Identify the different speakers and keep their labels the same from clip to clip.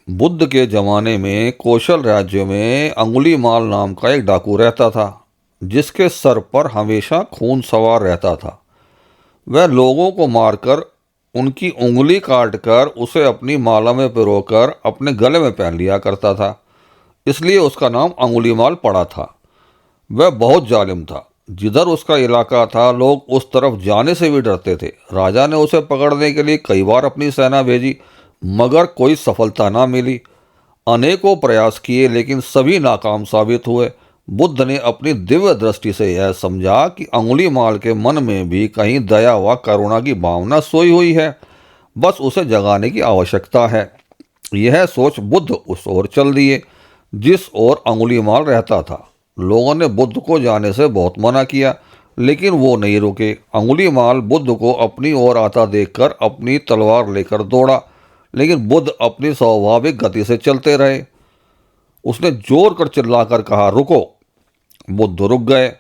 Speaker 1: बुद्ध के ज़माने में कौशल राज्य में अंगुलीमाल नाम का एक डाकू रहता था, जिसके सर पर हमेशा खून सवार रहता था। वह लोगों को मारकर उनकी उंगली काटकर उसे अपनी माला में पिरोकर अपने गले में पहन लिया करता था। इसलिए उसका नाम अंगुलीमाल पड़ा था। वह बहुत जालिम था। जिधर उसका इलाका था, लोग उस तरफ जाने से भी डरते थे। राजा ने उसे पकड़ने के लिए कई बार अपनी सेना भेजी, मगर कोई सफलता ना मिली। अनेकों प्रयास किए, लेकिन सभी नाकाम साबित हुए। बुद्ध ने अपनी दिव्य दृष्टि से यह समझा कि अंगुलीमाल के मन में भी कहीं दया व करुणा की भावना सोई हुई है, बस उसे जगाने की आवश्यकता है। यह सोच बुद्ध उस ओर चल दिए जिस ओर अंगुलीमाल रहता था। लोगों ने बुद्ध को जाने से बहुत मना किया, लेकिन वो नहीं रुके। अंगुलीमाल बुद्ध को अपनी ओर आता देखकर अपनी तलवार लेकर दौड़ा, लेकिन बुद्ध अपनी स्वाभाविक गति से चलते रहे। उसने जोर कर चिल्लाकर कहा, रुको। बुद्ध रुक गए।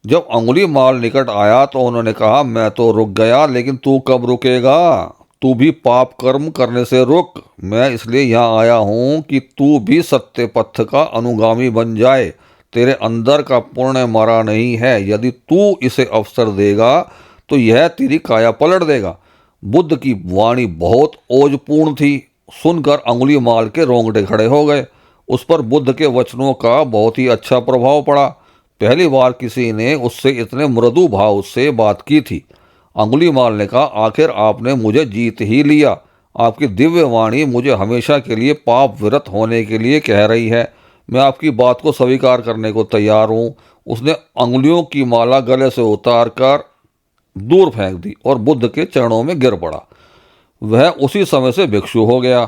Speaker 1: जब अंगुलीमाल निकट आया तो उन्होंने कहा, मैं तो रुक गया, लेकिन तू कब रुकेगा? तू भी पाप कर्म करने से रुक। मैं इसलिए यहाँ आया हूँ कि तू भी सत्य पथ का अनुगामी बन जाए। तेरे अंदर का पुण्य मरा नहीं है। यदि तू इसे अवसर देगा तो यह तेरी काया पलट देगा। बुद्ध की वाणी बहुत ओजपूर्ण थी। सुनकर अंगुलीमाल के रोंगटे खड़े हो गए। उस पर बुद्ध के वचनों का बहुत ही अच्छा प्रभाव पड़ा। पहली बार किसी ने उससे इतने मृदु भाव से बात की थी। अंगुलीमाल ने कहा, आखिर आपने मुझे जीत ही लिया। आपकी दिव्य वाणी मुझे हमेशा के लिए पाप विरत होने के लिए कह रही है। मैं आपकी बात को स्वीकार करने को तैयार हूँ। उसने अंगुलियों की माला गले से उतार कर दूर फेंक दी और बुद्ध के चरणों में गिर पड़ा। वह उसी समय से भिक्षु हो गया।